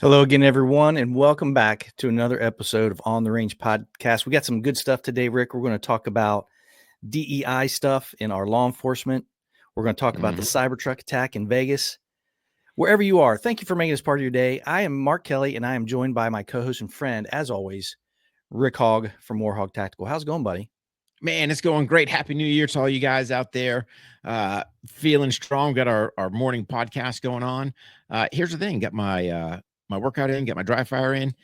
Hello again, everyone, and welcome back to another episode of On the Range podcast. We got some good stuff today, Rick. We're going to talk about DEI stuff in our law enforcement. We're going to talk about the Cybertruck attack in Vegas. Wherever you are, thank you for making this part of your day. I am Mark Kelley, and I am joined by my co-host and friend, as always, Rick Hogg from Hogg Tactical. How's it going, buddy? Man, it's going great. Happy New Year to all you guys out there. Feeling strong. Got our morning podcast going on. Here's the thing. Got my my workout in, got my dry fire in.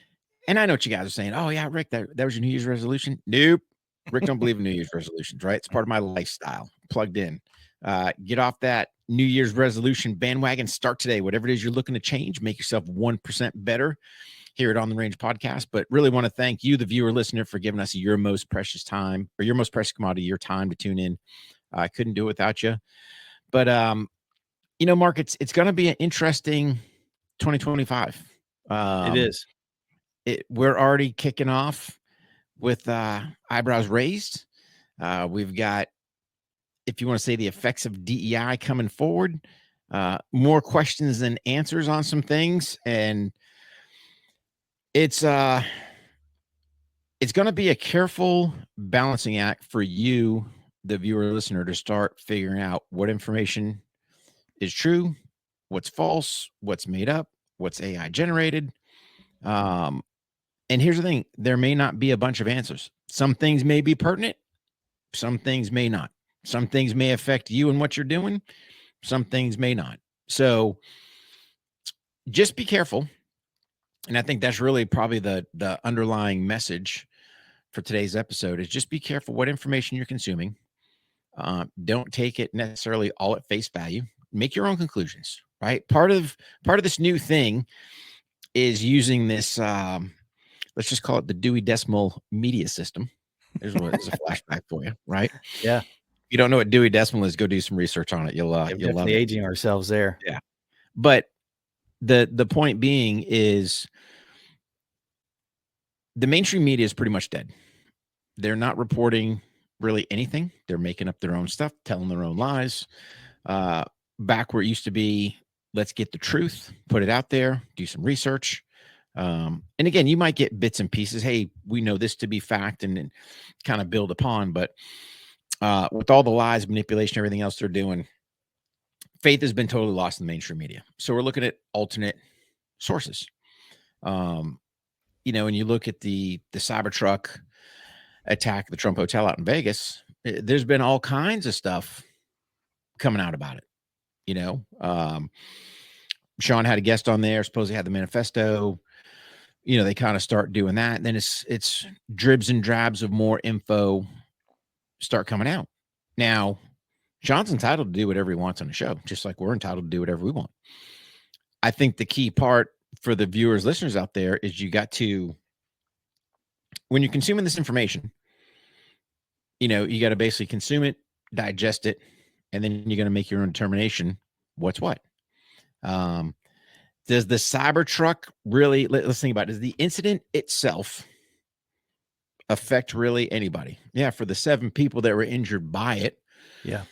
And I know what you guys are saying. Oh, yeah, Rick, that was your New Year's resolution. Nope. Rick don't believe in New Year's resolutions, right? It's part of my lifestyle. Plugged in. Get off that New Year's resolution bandwagon. Start today. Whatever it is you're looking to change, make yourself 1% better here at On the Range podcast. But really want to thank you, the viewer listener, for giving us your most precious time, or your most precious commodity, your time to tune in. I couldn't do it without you. But Mark, it's going to be an interesting 2025. It is. We're already kicking off with eyebrows raised. We've got, if you want to say, the effects of DEI coming forward, more questions than answers on some things. And it's going to be a careful balancing act for you, the viewer listener, to start figuring out what information is true, what's false, what's made up, what's AI generated. And here's the thing, there may not be a bunch of answers. Some things may be pertinent. Some things may not. Some things may affect you and what you're doing. Some things may not. So just be careful. And I think that's really probably the underlying message for today's episode is just be careful what information you're consuming. Don't take it necessarily all at face value. Make your own conclusions, right? Part of this new thing is using this, let's just call it the Dewey Decimal Media System. There's a flashback for you, right? Yeah. If you don't know what Dewey Decimal is, go do some research on it. You'll love it. Aging ourselves there. Yeah. But the point being is the mainstream media is pretty much dead. They're not reporting really anything. They're making up their own stuff, telling their own lies. Back where it used to be, let's get the truth, put it out there, do some research. And again, you might get bits and pieces. Hey, we know this to be fact, and kind of build upon. But with all the lies, manipulation, everything else they're doing, faith has been totally lost in the mainstream media. So we're looking at alternate sources. When you look at the Cybertruck attack, the Trump Hotel out in Vegas, there's been all kinds of stuff coming out about it. Sean had a guest on there, supposedly had the manifesto. They kind of start doing that. And then it's dribs and drabs of more info start coming out. Now, Sean's entitled to do whatever he wants on the show, just like we're entitled to do whatever we want. I think the key part for the viewers, listeners out there is you got to, when you're consuming this information, you got to basically consume it, digest it, and then you're going to make your own determination what's what. Does the Cybertruck really, let's think about it, does the incident itself affect really anybody? Yeah, for the 7 people that were injured by it. Yeah.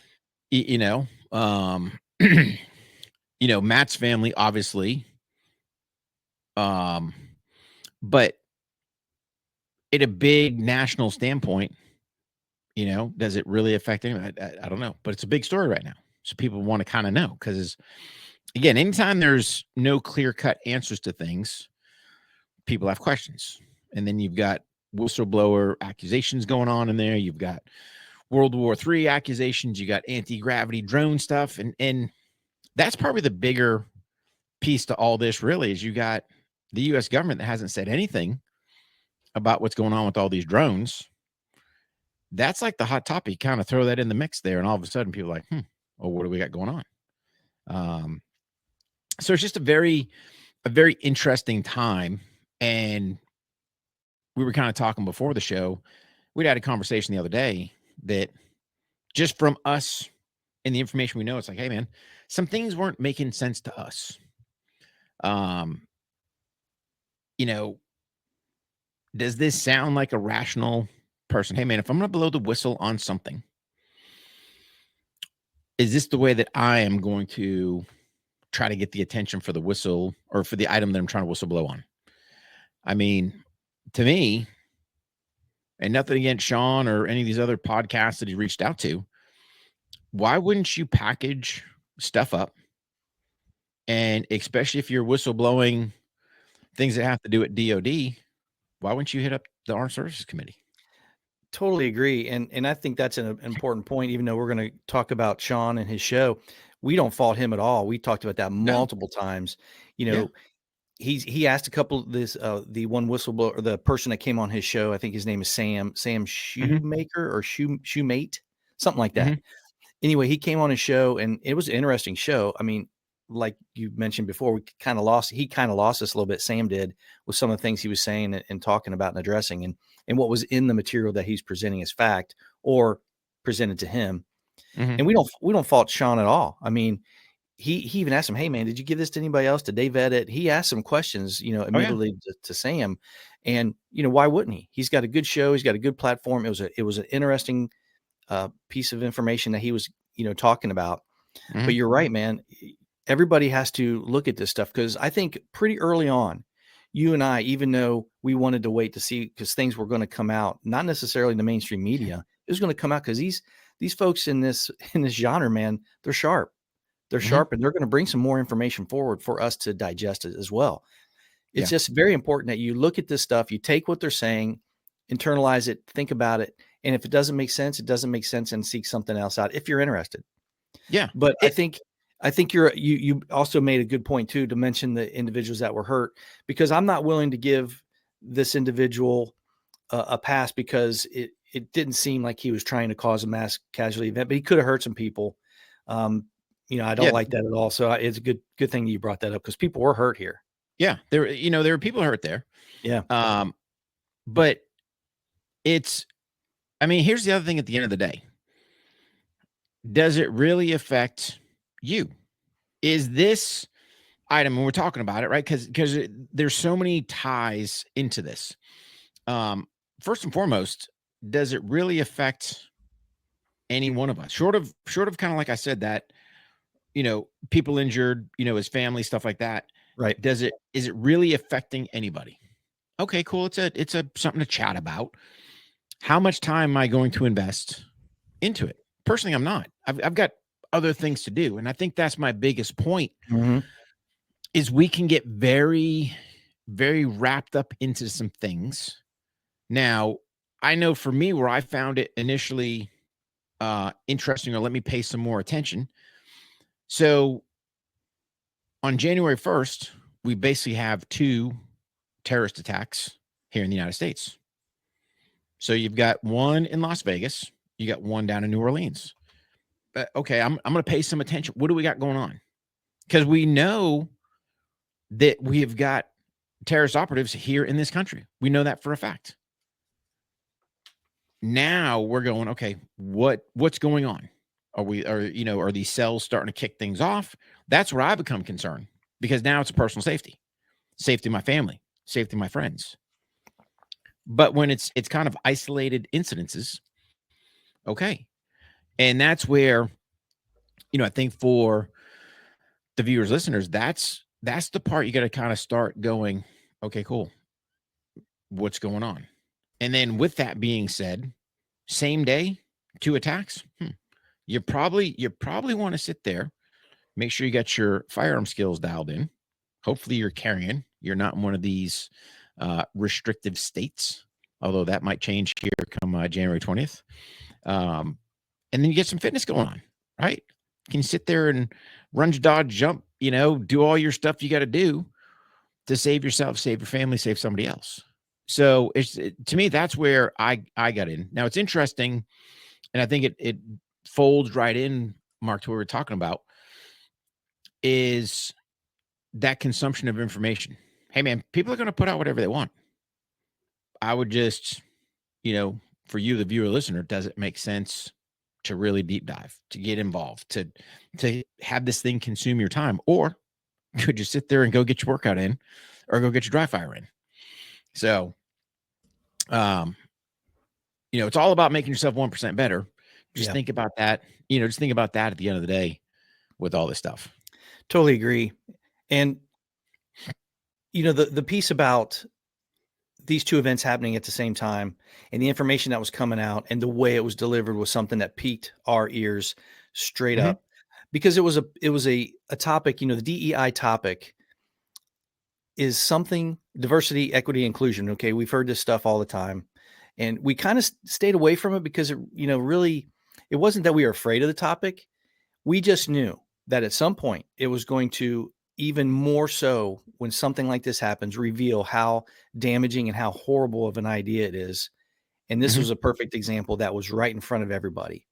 Matt's family, obviously. But at a big national standpoint, does it really affect anybody? I don't know, but it's a big story right now. So people want to kind of know, because again, anytime there's no clear-cut answers to things, people have questions. And then you've got whistleblower accusations going on in there. You've got World War III accusations. You got anti-gravity drone stuff. And that's probably the bigger piece to all this, really, is you got the U.S. government that hasn't said anything about what's going on with all these drones. That's like the hot topic. Kind of throw that in the mix there, and all of a sudden people are like, well, what do we got going on? So it's just a very interesting time. And we were kind of talking before the show. We'd had a conversation the other day that just from us and the information we know, it's like, hey man, some things weren't making sense to us. Does this sound like a rational person? Hey man, if I'm going to blow the whistle on something, is this the way that I am going to try to get the attention for the whistle or for the item that I'm trying to whistleblow on. I mean, to me, and nothing against Sean or any of these other podcasts that he reached out to, why wouldn't you package stuff up? And especially if you're whistleblowing things that have to do with DOD, why wouldn't you hit up the Armed Services Committee? Totally agree. And I think that's an important point, even though we're going to talk about Sean and his show. We don't fault him at all. We talked about that multiple times. You know, he asked a couple of the one whistleblower, or the person that came on his show, I think his name is Sam Shoemaker or Shoemate, something like that. Anyway, he came on his show and it was an interesting show. I mean, like you mentioned before, he kind of lost us a little bit. Sam did, with some of the things he was saying and talking about and addressing, and what was in the material that he's presenting as fact or presented to him. And we don't fault Sean at all. I mean, he even asked him, "Hey man, did you give this to anybody else? Did they vet it?" He asked some questions, immediately to Sam, and why wouldn't he? He's got a good show. He's got a good platform. It was an interesting piece of information that he was, talking about. But you're right, man. Everybody has to look at this stuff, because I think pretty early on, you and I, even though we wanted to wait to see, because things were going to come out, not necessarily in the mainstream media, it was going to come out because these folks in this genre, man, they're sharp. They're sharp, and they're going to bring some more information forward for us to digest it as well. It's just very important that you look at this stuff, you take what they're saying, internalize it, think about it. And if it doesn't make sense, it doesn't make sense, and seek something else out if you're interested. Yeah. But I think you also made a good point too, to mention the individuals that were hurt, because I'm not willing to give this individual a pass, because it didn't seem like he was trying to cause a mass casualty event, but he could have hurt some people. I don't like that at all. So it's a good thing you brought that up, because people were hurt here. Yeah, there were people hurt there. Yeah. But here's the other thing at the end of the day. Does it really affect you? Is this item, and we're talking about it, right? Because there's so many ties into this. First and foremost, does it really affect any one of us? Short of kind of like I said, that, people injured, his family, stuff like that. Right. Is it really affecting anybody? Okay, cool. It's a something to chat about. How much time am I going to invest into it? Personally, I'm not. I've got other things to do. And I think that's my biggest point, is we can get very, very wrapped up into some things. Now, I know for me, where I found it initially interesting, or let me pay some more attention. So on January 1st, we basically have 2 terrorist attacks here in the United States. So you've got one in Las Vegas, you got one down in New Orleans. Okay, I'm going to pay some attention. What do we got going on? Because we know that we have got terrorist operatives here in this country. We know that for a fact. Now we're going, okay, what's going on? Are these cells starting to kick things off? That's where I become concerned, because now it's a personal safety of my family, safety of my friends. But when it's kind of isolated incidences, okay. And that's where, I think for the viewers, listeners, that's the part you got to kind of start going, okay, cool. What's going on? And then with that being said, same day, 2 attacks. You probably want to sit there, make sure you got your firearm skills dialed in. Hopefully you're carrying. You're not in one of these restrictive states, although that might change here come January 20th. And then you get some fitness going on, right? Can you sit there and lunge, dodge, jump, do all your stuff you got to do to save yourself, save your family, save somebody else. So to me, that's where I got in. Now it's interesting, and I think it folds right in, Mark, to what we're talking about, is that consumption of information. Hey man, people are going to put out whatever they want. I would just, for you, the viewer, listener, does it make sense to really deep dive, to get involved, to have this thing consume your time? Or could you sit there and go get your workout in, or go get your dry fire in? So, it's all about making yourself 1% better. Just think about that. Just think about that at the end of the day with all this stuff. Totally agree. And the piece about these two events happening at the same time and the information that was coming out and the way it was delivered was something that piqued our ears straight Mhm. up, because it was a topic. The DEI topic is something, diversity, equity, inclusion. Okay, we've heard this stuff all the time, and we kind of stayed away from it because really, it wasn't that we were afraid of the topic. We just knew that at some point it was going to, even more so when something like this happens, reveal how damaging and how horrible of an idea it is. And this Mhm. was a perfect example that was right in front of everybody.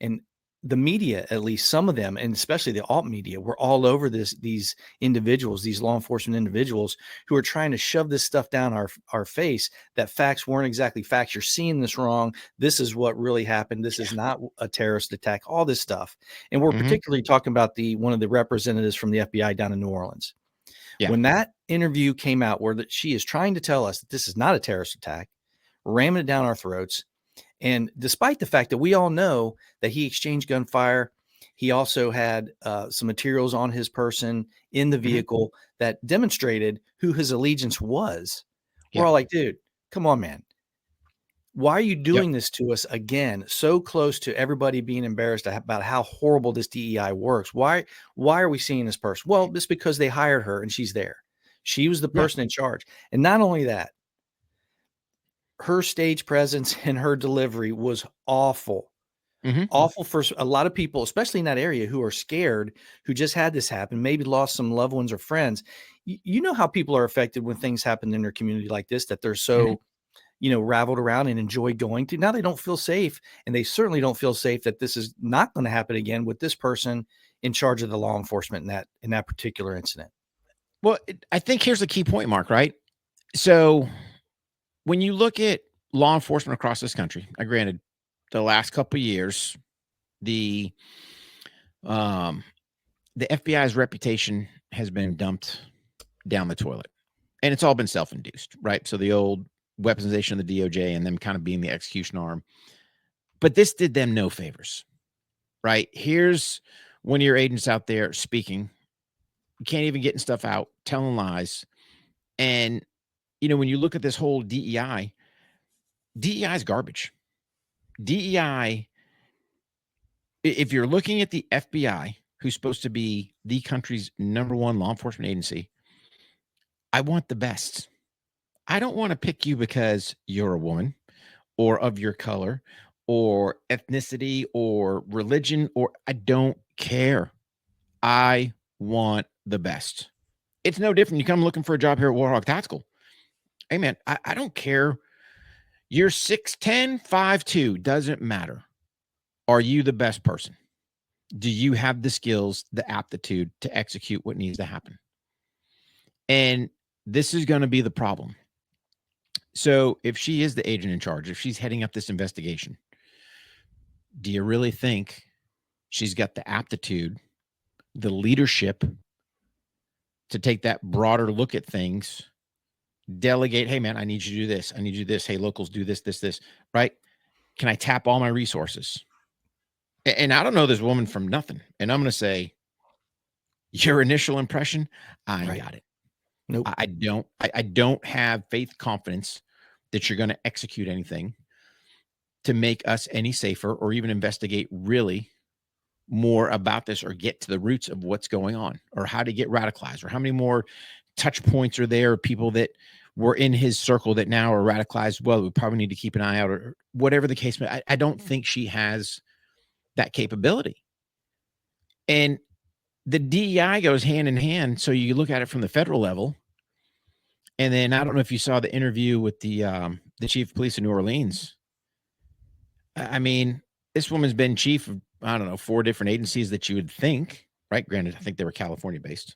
And the media, at least some of them, and especially the alt media, were all over these individuals, these law enforcement individuals who are trying to shove this stuff down our face, that facts weren't exactly facts. You're seeing this wrong. This is what really happened. This is Yeah. not a terrorist attack, all this stuff. And we're Mhm. particularly talking about one of the representatives from the FBI down in New Orleans. Yeah. When that interview came out where that she is trying to tell us that this is not a terrorist attack, ramming it down our throats, and despite the fact that we all know that he exchanged gunfire, he also had some materials on his person in the Mhm. vehicle that demonstrated who his allegiance was. We're Yeah. all like, dude, come on, man. Why are you Yep. doing this to us again? So close to everybody being embarrassed about how horrible this DEI works. Why are we seeing this person? Well, it's because they hired her and she's there. She was the Yeah. person in charge. And not only that, her stage presence and her delivery was awful. Mhm. Awful for a lot of people, especially in that area, who are scared, who just had this happen, maybe lost some loved ones or friends. You know how people are affected when things happen in their community like this, that they're Mhm. so, raveled around and enjoy going to. Now they don't feel safe, and they certainly don't feel safe that this is not going to happen again with this person in charge of the law enforcement in that particular incident. Well, I think here's the key point, Mark, right? So when you look at law enforcement across this country, granted, the last couple of years, the um, the FBI's reputation has been dumped down the toilet, and it's all been self-induced, right? So the old weaponization of the DOJ and them kind of being the execution arm, but this did them no favors, right? Here's one of your agents out there speaking, you can't even getting stuff out, telling lies, and when you look at this whole DEI is garbage. DEI, if you're looking at the FBI, who's supposed to be the country's number one law enforcement agency, I want the best. I don't want to pick you because you're a woman or of your color or ethnicity or religion, or I don't care. I want the best. It's no different. You come looking for a job here at Warhawk Tactical. Hey, man, I don't care. You're 6'10, 5'2, doesn't matter. Are you the best person? Do you have the skills, the aptitude to execute what needs to happen? And this is going to be the problem. So, if she is the agent in charge, if she's heading up this investigation, do you really think she's got the aptitude, the leadership to take that broader look at things, delegate, hey, man, I need you to do this. I need you to do this. Hey, locals, do this, this, right? Can I tap all my resources? And I don't know this woman from nothing. And I'm going to say, your initial impression, I ain't Right. got it. Nope. I don't have faith, confidence that you're going to execute anything to make us any safer or even investigate really more about this or get to the roots of what's going on or how to get radicalized or how many more touch points are there, people that were in his circle that now are radicalized. Well, we probably need to keep an eye out or whatever the case may. I don't think she has that capability. And the DEI goes hand in hand. So you look at it from the federal level. And then I don't know if you saw the interview with the chief of police in New Orleans. I mean, this woman's been chief of, I don't know, 4 different agencies that you would think, right? Granted, I think they were California based.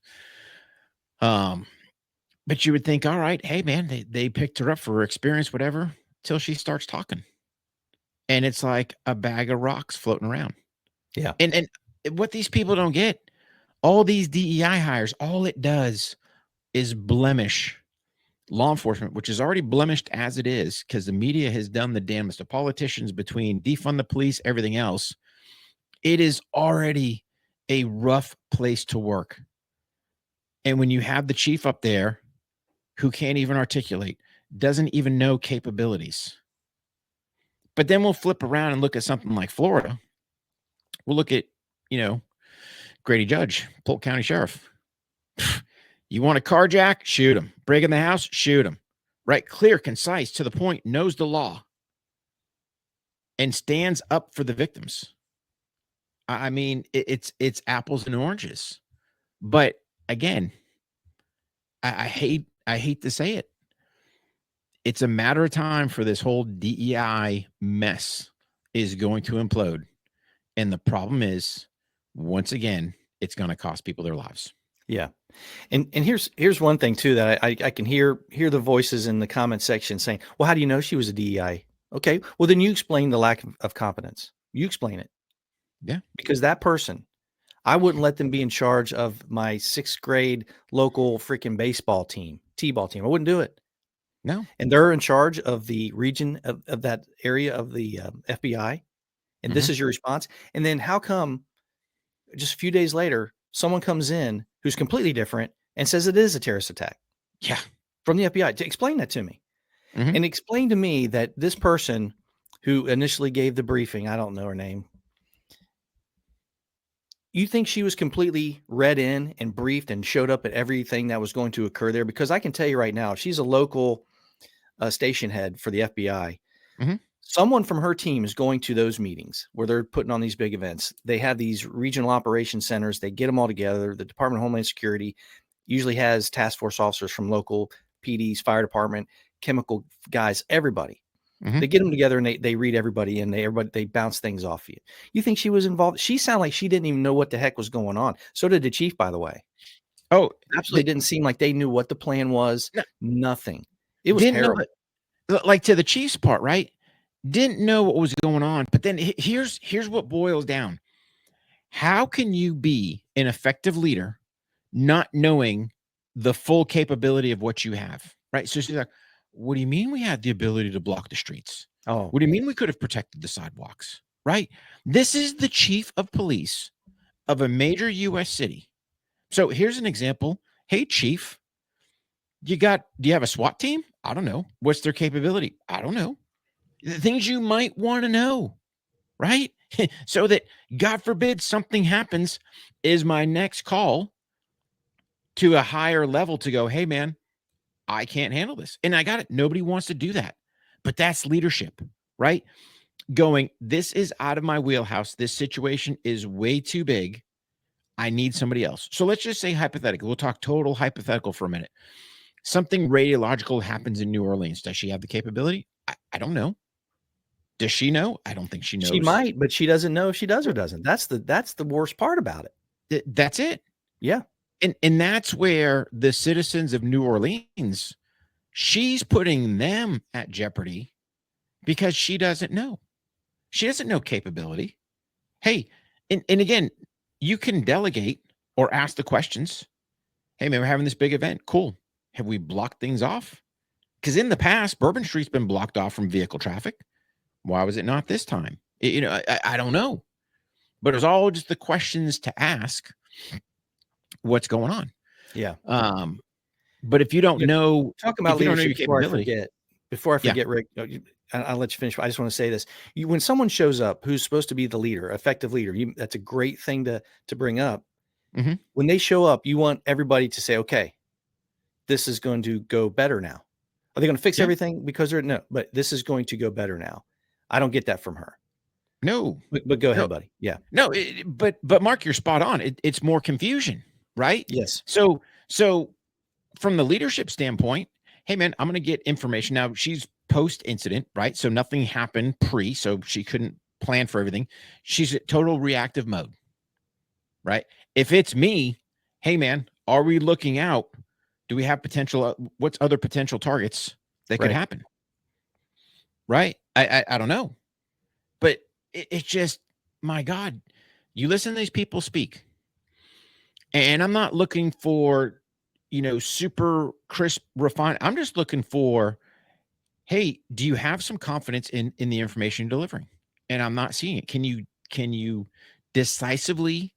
Um, but you would think, all right, hey man, they picked her up for her experience, whatever, till she starts talking. And it's like a bag of rocks floating around. Yeah. And what these people don't get, all these DEI hires, all it does is blemish law enforcement, which is already blemished as it is, because the media has done the damnedest to politicians between defund the police, everything else. It is already a rough place to work. And when you have the chief up there who can't even articulate, doesn't even know capabilities. But then we'll flip around and look at something like Florida. We'll look at, Grady Judge, Polk County Sheriff. You want a carjack? Shoot him. Break in the house? Shoot him. Right? Clear, concise, to the point, knows the law, and stands up for the victims. I mean, it's apples and oranges. But again, I hate to say it. It's a matter of time for this whole DEI mess is going to implode. And the problem is, once again, it's going to cost people their lives. Yeah. And here's one thing too, that I can hear the voices in the comment section saying, well, how do you know she was a DEI? Okay. Well, then you explain the lack of competence. You explain it. Yeah. Because that person, I wouldn't let them be in charge of my 6th grade local freaking baseball team, T-ball team. I wouldn't do it. No. And they're in charge of the region of that area of the FBI. And this is your response. And then how come just a few days later, someone comes in who's completely different and says it is a terrorist attack? Yeah. From the FBI. To explain that to me. And explain to me that this person who initially gave the briefing, I don't know her name, you think she was completely read in and briefed and showed up at everything that was going to occur there? Because I can tell you right now, she's a local station head for the FBI. Someone from her team is going to those meetings where they're putting on these big events. They have these regional operations centers. They get them all together. The Department of Homeland Security usually has task force officers from local PDs, fire department, chemical guys, everybody. They get them together and they read everybody and they bounce things off you. You think she was involved? She sounded like she didn't even know what the heck was going on. So did the chief, by the way. Oh, absolutely didn't seem like they knew what the plan was. No, nothing. It was didn't terrible. Know, like to the chief's part, right? Didn't know what was going on. But then here's what boils down. How can you be an effective leader not knowing the full capability of what you have? Right. So she's like, what do you mean we had the ability to block the streets? Oh, what do you mean we could have protected the sidewalks? Right. This is the chief of police of a major U.S. city. So here's an example. Hey, chief, do you have a SWAT team? I don't know. What's their capability? I don't know. The things you might want to know, right? So that, God forbid, something happens, is my next call to a higher level to go, hey, man, I can't handle this. And I got it. Nobody wants to do that. But that's leadership, right? Going, this is out of my wheelhouse. This situation is way too big. I need somebody else. So let's just say hypothetical. We'll talk total hypothetical for a minute. Something radiological happens in New Orleans. Does she have the capability? I don't know. Does she know? I don't think she knows. She might, but she doesn't know if she does or doesn't. That's the worst part about it. That's it. Yeah. And that's where the citizens of New Orleans, she's putting them at jeopardy because she doesn't know. She doesn't know capability. Hey, and again, you can delegate or ask the questions. Hey, man, we're having this big event. Cool. Have we blocked things off? Because in the past, Bourbon Street's been blocked off from vehicle traffic. Why was it not this time? I don't know. But it was all just the questions to ask. What's going on? Yeah. But if you don't know, talk about leadership before I forget, yeah. Rick, I'll let you finish. I just want to say this. When someone shows up who's supposed to be the leader, effective leader, that's a great thing to bring up. When they show up, you want everybody to say, okay, this is going to go better now. Are they going to fix everything because no, but this is going to go better now. I don't get that from her. No, but go ahead, buddy. Yeah. No, but Mark, you're spot on. It's more confusion, right? Yes. So from the leadership standpoint, hey, man, I'm going to get information. Now, she's post-incident, right? So nothing happened pre, so she couldn't plan for everything. She's at total reactive mode, right? If it's me, hey, man, are we looking out? Do we have potential? What's other potential targets that could happen? Right? I don't know. But it's just, my God, you listen to these people speak. And I'm not looking for, super crisp, refined. I'm just looking for, hey, do you have some confidence in the information you're delivering? And I'm not seeing it. Can you decisively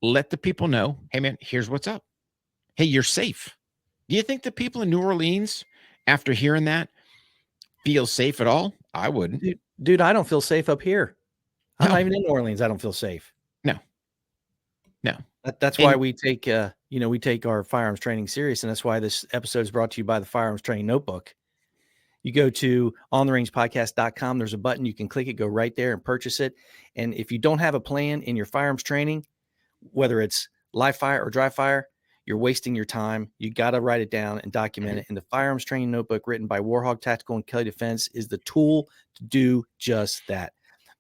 let the people know, hey man, here's what's up. Hey, you're safe. Do you think the people in New Orleans, after hearing that, feel safe at all? I wouldn't. Dude, I don't feel safe up here. I'm No. not even in New Orleans. I don't feel safe. No. That's why we take, we take our firearms training serious. And that's why this episode is brought to you by the Firearms Training Notebook. You go to ontherangepodcast.com. There's a button. You can click it, go right there and purchase it. And if you don't have a plan in your firearms training, whether it's live fire or dry fire, you're wasting your time. You got to write it down and document it. And the Firearms Training Notebook, written by Hogg Tactical and Kelley Defense, is the tool to do just that.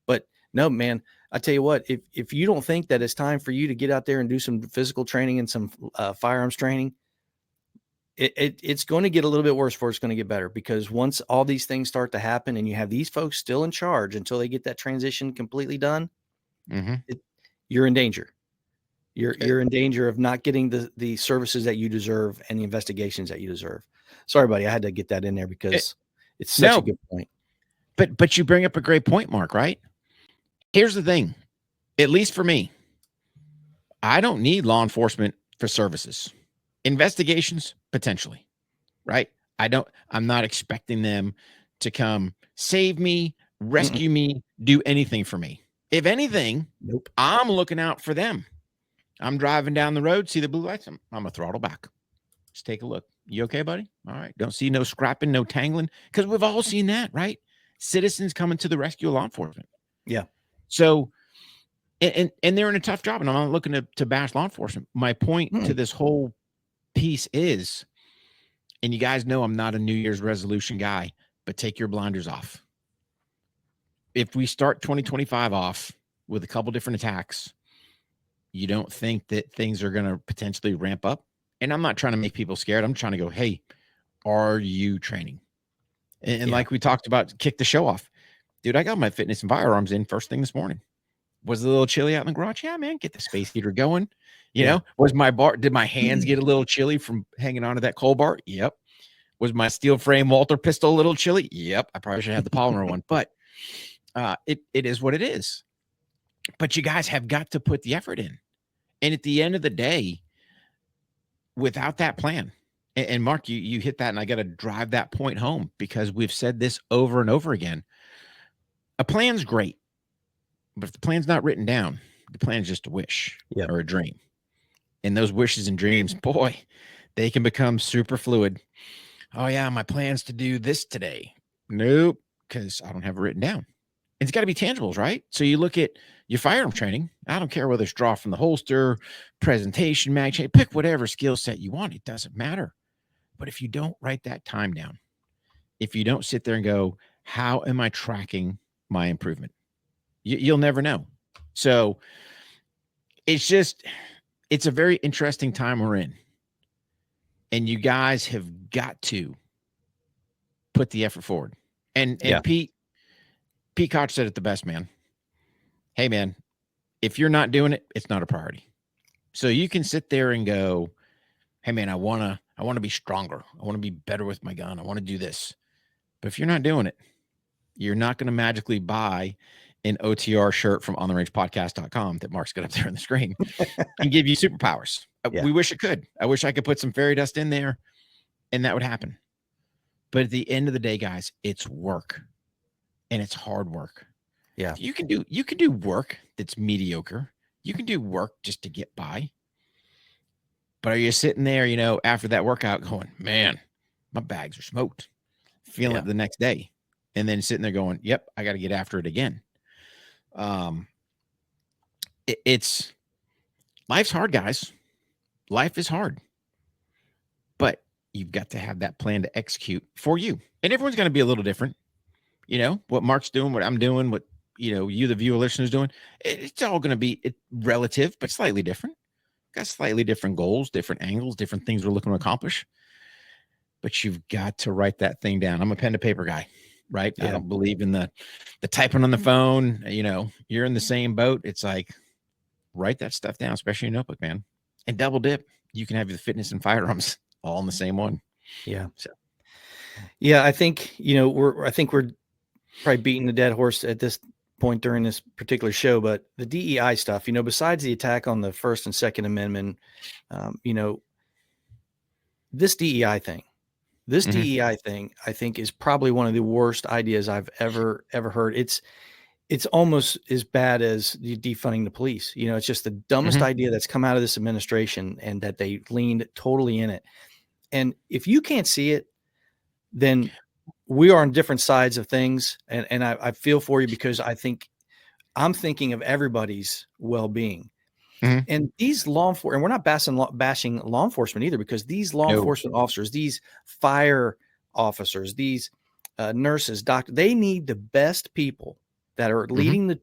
But no, man, I tell you what, if you don't think that it's time for you to get out there and do some physical training and some firearms training, it's going to get a little bit worse before it's going to get better, because once all these things start to happen and you have these folks still in charge until they get that transition completely done, you're in danger. You're in danger of not getting the services that you deserve and the investigations that you deserve. Sorry, buddy, I had to get that in there because it's such a good point. But you bring up a great point, Mark, right? Here's the thing, at least for me, I don't need law enforcement for services. Investigations, potentially, right? I'm not expecting them to come save me, rescue me, do anything for me. If anything, nope. I'm looking out for them. I'm driving down the road, see the blue lights, I'm going to throttle back. Just take a look. You okay, buddy? All right. Don't see no scrapping, no tangling, because we've all seen that, right? Citizens coming to the rescue of law enforcement. Yeah. So, and they're in a tough job, and I'm not looking to bash law enforcement. My point to this whole piece is, and you guys know I'm not a New Year's resolution guy, but take your blinders off. If we start 2025 off with a couple different attacks, you don't think that things are going to potentially ramp up? And I'm not trying to make people scared. I'm trying to go, hey, are you training? And like we talked about, kick the show off. Dude, I got my fitness and firearms in first thing this morning. Was it a little chilly out in the garage? Yeah, man, get the space heater going. You know, did my hands get a little chilly from hanging onto that coal bar? Yep. Was my steel frame Walter pistol a little chilly? Yep. I probably should have the polymer one, but it is what it is. But you guys have got to put the effort in. And at the end of the day, without that plan, and Mark, you hit that, and I got to drive that point home, because we've said this over and over again. A plan's great, but if the plan's not written down, the plan's just a wish or a dream. And those wishes and dreams, boy, they can become super fluid. Oh yeah, my plan's to do this today. Nope, because I don't have it written down. It's got to be tangibles, right? So you look at your firearm training. I don't care whether it's draw from the holster, presentation, mag chain, pick whatever skill set you want. It doesn't matter. But if you don't write that time down, if you don't sit there and go, how am I tracking my improvement? You'll never know. So it's a very interesting time we're in. And you guys have got to put the effort forward. And Pete Koch said it the best, man. Hey, man, if you're not doing it, it's not a priority. So you can sit there and go, hey, man, I want to be stronger. I want to be better with my gun. I want to do this. But if you're not doing it, you're not going to magically buy an OTR shirt from ontherangepodcast.com that Mark's got up there on the screen and give you superpowers. We wish it could. I wish I could put some fairy dust in there and that would happen. But at the end of the day, guys, it's work. And it's hard work. Yeah. You can do work that's mediocre. You can do work just to get by. But are you sitting there, after that workout going, man, my bags are smoked, feeling it the next day, and then sitting there going, yep, I got to get after it again. It's life's hard, guys. Life is hard, but you've got to have that plan to execute for you. And everyone's going to be a little different. What Mark's doing, what I'm doing, what, you, the viewer listeners doing, it's all going to be relative, but slightly different. Got slightly different goals, different angles, different things we're looking to accomplish. But you've got to write that thing down. I'm a pen to paper guy, right? Yeah. I don't believe in the typing on the phone. You're in the same boat. It's like, write that stuff down, especially in a notebook, man. And double dip. You can have the fitness and firearms all in the same one. Yeah. So, I think, we're probably beating the dead horse at this point during this particular show, but the DEI stuff, besides the attack on the First and Second Amendment, this DEI thing, I think is probably one of the worst ideas I've ever heard. It's almost as bad as defunding the police. It's just the dumbest idea that's come out of this administration, and that they leaned totally in it. And if you can't see it, then we are on different sides of things. And I feel for you, because I'm thinking of everybody's well-being. And these law enforcement, and we're not bashing law enforcement either, because these law enforcement officers, these fire officers, these nurses, doctors, they need the best people that are leading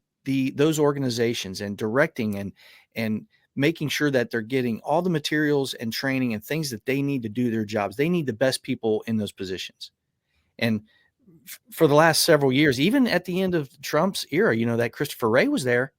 those organizations and directing and making sure that they're getting all the materials and training and things that they need to do their jobs. They need the best people in those positions. And for the last several years, even at the end of Trump's era, that Christopher Wray was there.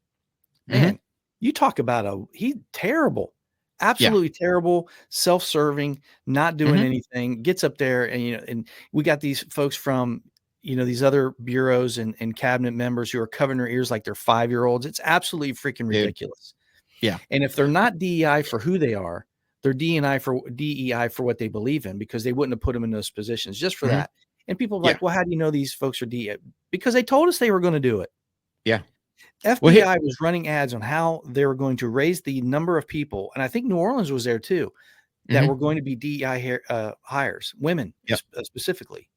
Man, you talk about he's terrible, absolutely terrible, self-serving, not doing anything, gets up there and we got these folks from, these other bureaus and cabinet members who are covering their ears like they're 5-year-olds. It's absolutely freaking ridiculous. Yeah. And if they're not DEI for who they are, they're DEI for what they believe in, because they wouldn't have put them in those positions just for that. And people are like, well, how do you know these folks are DEI? Because they told us they were going to do it. Yeah. FBI was running ads on how they were going to raise the number of people, and I think New Orleans was there too, that were going to be DEI hires, women specifically.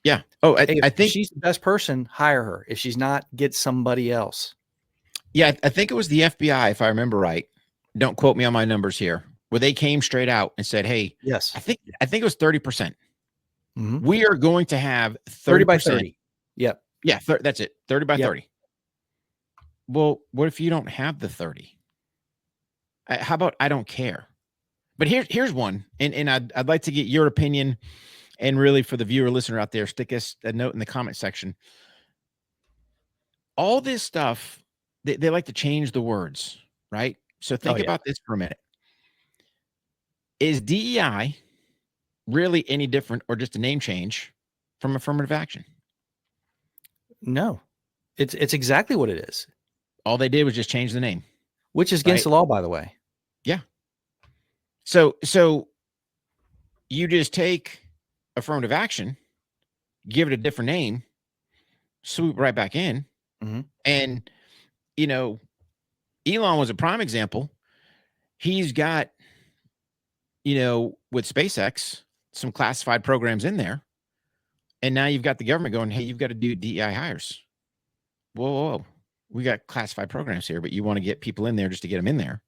Yeah. Oh, I think if she's the best person, hire her. If she's not, get somebody else. Yeah, I think it was the FBI, if I remember right. Don't quote me on my numbers here, where they came straight out and said, "Hey, yes, I think it was 30%. We are going to have 30 by 30. Yep. Yeah, that's it. 30 by 30. Well, what if you don't have the 30? How about I don't care? But here's one, and I'd like to get your opinion, and really for the viewer listener out there, stick us a note in the comment section. All this stuff, they like to change the words, right? So think about this for a minute. Is DEI really any different, or just a name change from affirmative action? No, it's exactly what it is. All they did was just change the name, which is against the law, by the way. Yeah. So you just take affirmative action, give it a different name, swoop right back in. And, Elon was a prime example. He's got, with SpaceX, some classified programs in there. And now you've got the government going, hey, you've got to do DEI hires. Whoa. We got classified programs here, but you want to get people in there just to get them in there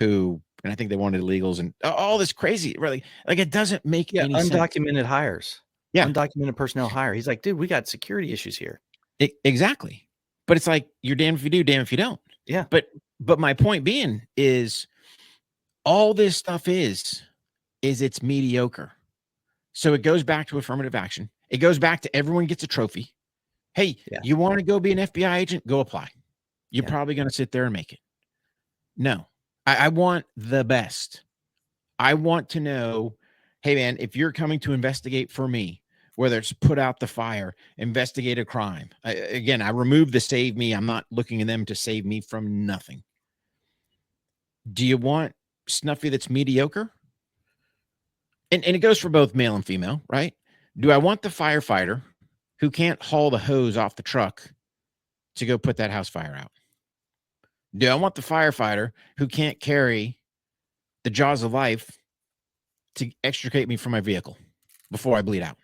and I think they wanted illegals and all this crazy, really. Like, it doesn't make any undocumented sense. Hires. Yeah. Undocumented personnel hire. He's like, dude, we got security issues here. Exactly. But it's like, you're damned if you do, damned if you don't. Yeah. But my point being is, all this stuff is it's mediocre. So it goes back to affirmative action. It goes back to everyone gets a trophy. Hey, you want to go be an FBI agent? Go apply. You're probably going to sit there and make it. No, I want the best. I want to know, hey, man, if you're coming to investigate for me, whether it's put out the fire, investigate a crime. I remove the save me. I'm not looking at them to save me from nothing. Do you want Snuffy that's mediocre? And it goes for both male and female, right? Do I want the firefighter who can't haul the hose off the truck to go put that house fire out? Do I want the firefighter who can't carry the jaws of life to extricate me from my vehicle before I bleed out?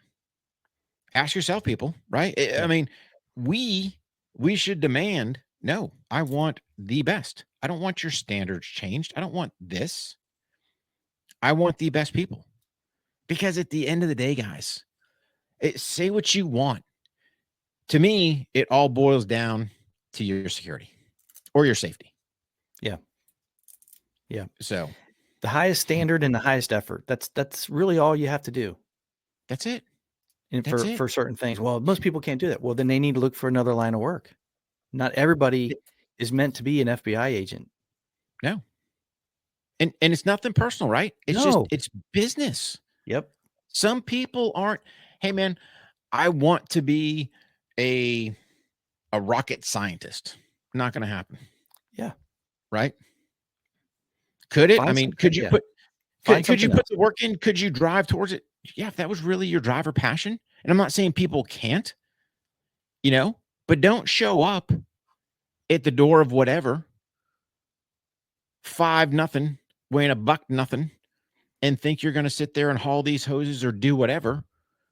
Ask yourself, people, right? I mean, we should demand, no, I want the best. I don't want your standards changed. I don't want this. I want the best people. Because at the end of the day, guys, say what you want. To me, it all boils down to your security or your safety. Yeah. Yeah. So the highest standard and the highest effort. That's really all you have to do. That's it. And for certain things. Well, most people can't do that. Well, then they need to look for another line of work. Not everybody is meant to be an FBI agent. No. And it's nothing personal, right? It's just, it's business. Yep. Some people aren't, hey man, I want to be a a rocket scientist. Not going to happen. Yeah. Right? Could it? I Find mean, something. could you Yeah. put Find could you something put else. the work in? Could you drive towards it? Yeah, if that was really your drive or passion. And I'm not saying people can't, but don't show up at the door of whatever 5-0, weighing a buck nothing, and think you're going to sit there and haul these hoses or do whatever,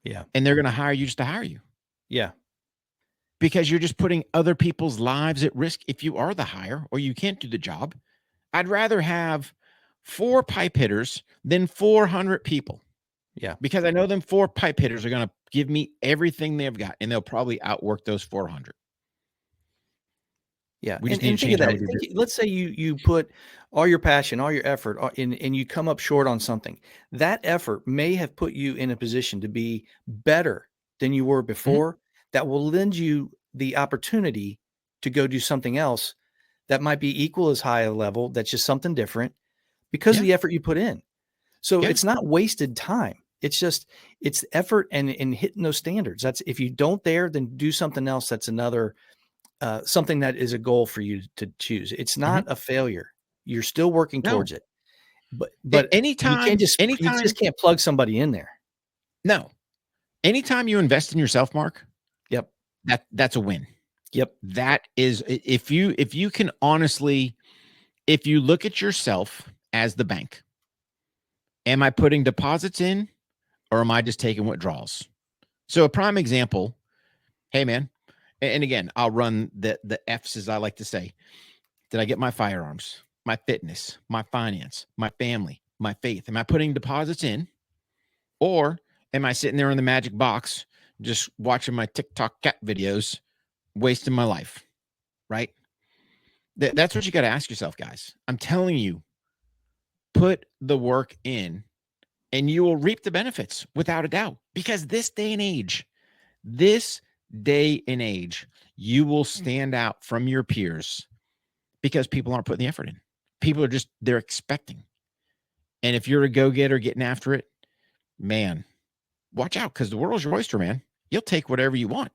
Yeah. and they're going to hire you just to hire you. Yeah. Because you're just putting other people's lives at risk if you are the hire or you can't do the job. I'd rather have 4 pipe hitters than 400 people. Yeah. Because I know them 4 pipe hitters are going to give me everything they've got, and they'll probably outwork those 400. Yeah. We just need And to think of change how that. we do business. Let's say you put all your passion, all your effort, and you come up short on something. That effort may have put you in a position to be better than you were before. That will lend you the opportunity to go do something else that might be equal as high a level. That's just something different because of Yeah. the effort you put in. So Yeah. it's not wasted time. It's effort and hitting those standards. That's if you don't there, then do something else. That's another something that is a goal for you to choose. It's not a failure. You're still working No. towards it, but Anytime, you just can't plug somebody in there. no. Anytime you invest in yourself, Mark, Yep. that's a win. Yep. That is, if you can honestly, if you look at yourself as the bank, am I putting deposits in or am I just taking withdrawals? So a prime example, hey man, and again, I'll run the F's as I like to say. Did I get my firearms, my fitness, my finance, my family, my faith? Am I putting deposits in or am I sitting there in the magic box just watching my TikTok cat videos, wasting my life? Right? That's what you got to ask yourself, guys. I'm telling you, put the work in and you will reap the benefits without a doubt. Because this day and age, you will stand out from your peers because people aren't putting the effort in. People are they're expecting. And if you're a go-getter getting after it, man, watch out because the world's your oyster, man. You'll take whatever you want.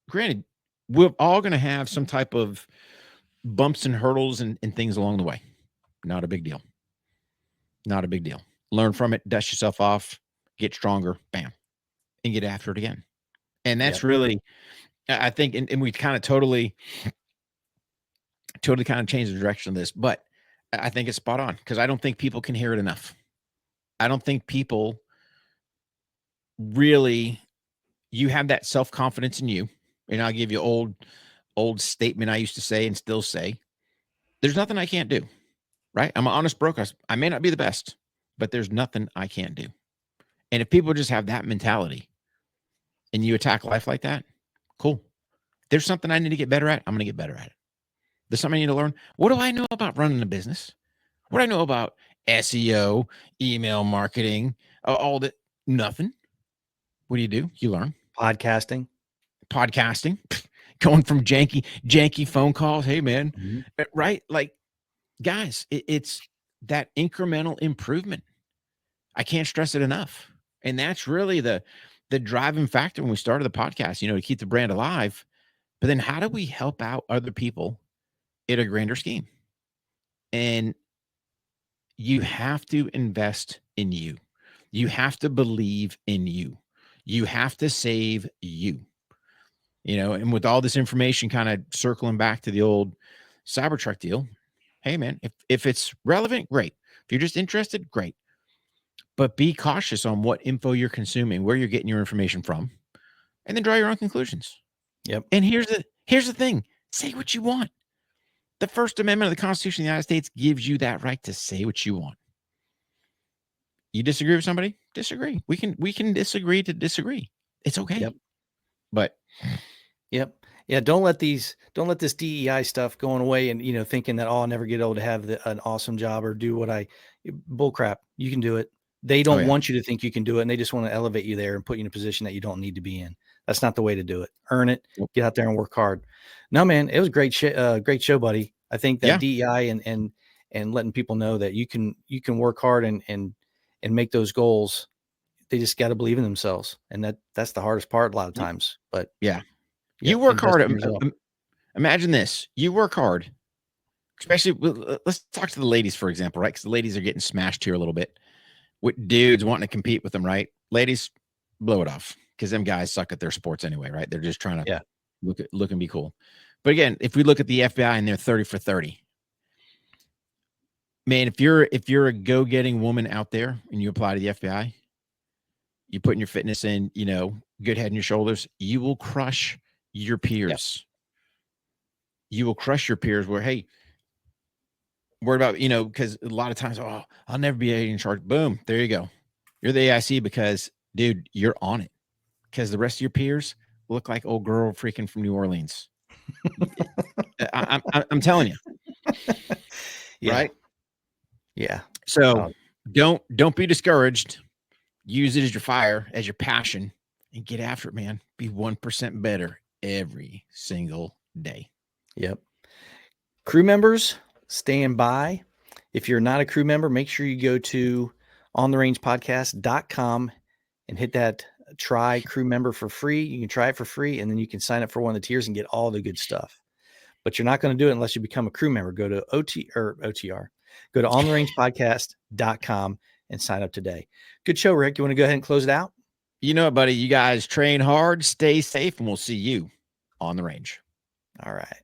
Granted, we're all going to have some type of bumps and hurdles and things along the way. Not a big deal. Not a big deal. Learn from it, dust yourself off, get stronger, bam, and get after it again. And that's really, I think, and we kind of totally kind of changed the direction of this, but I think it's spot on because I don't think people can hear it enough. I don't think people really, you have that self-confidence in you. And I'll give you old statement I used to say and still say, there's nothing I can't do, right? I'm an honest broker. I may not be the best, but there's nothing I can't do. And if people just have that mentality and you attack life like that, cool. There's something I need to get better at. I'm going to get better at it. There's something I need to learn. What do I know about running a business? What do I know about SEO, email marketing, all that? Nothing. What do? You learn. Podcasting, going from janky phone calls. Hey, man, right? Like, guys, it's that incremental improvement. I can't stress it enough. And that's really the driving factor when we started the podcast, to keep the brand alive. But then how do we help out other people in a grander scheme? And you have to invest in you. You have to believe in you. You have to save you. And with all this information kind of circling back to the old Cybertruck deal, hey, man, if it's relevant, great. If you're just interested, great. But be cautious on what info you're consuming, where you're getting your information from, and then draw your own conclusions. Yep. And here's the thing. Say what you want. The First Amendment of the Constitution of the United States gives you that right to say what you want. You disagree with somebody? Disagree. We can disagree to disagree. It's okay. Yep. But yep. Yeah. Don't let this DEI stuff going away and, thinking that, I'll never get able to have an awesome job or do what bull crap. You can do it. They don't want you to think you can do it. And they just want to elevate you there and put you in a position that you don't need to be in. That's not the way to do it. Earn it, get out there and work hard. No, man, it was great show, buddy. I think that DEI and letting people know that you can work hard and make those goals. They just got to believe in themselves. And that's the hardest part a lot of times, but yeah. You Yep, work invest hard. in yourself. Imagine this. You work hard, especially let's talk to the ladies, for example, right? Because the ladies are getting smashed here a little bit with dudes wanting to compete with them, right? Ladies, blow it off because them guys suck at their sports anyway, right? They're just trying to look and be cool. But again, if we look at the FBI and they're 30 for 30, man, if you're a go-getting woman out there and you apply to the FBI, you putting your fitness in, good head and your shoulders, you will crush your peers. You will crush your peers where, hey, worried about, because a lot of times, oh, I'll never be in charge. Boom, there you go. You're the AIC because, dude, you're on it. Because the rest of your peers look like old girl freaking from New Orleans. I'm telling you. Yeah. Right? Yeah. So don't be discouraged. Use it as your fire, as your passion, and get after it, man. Be 1% better every single day. Yep. Crew members, stand by. If you're not a crew member, make sure you go to ontherangepodcast.com and hit that try crew member for free. You can try it for free, and then you can sign up for one of the tiers and get all the good stuff. But you're not going to do it unless you become a crew member. Go to OTR. Go to ontherangepodcast.com and sign up today. Good show, Rick. You want to go ahead and close it out? You know it, buddy. You guys train hard, stay safe, and we'll see you on the range. All right.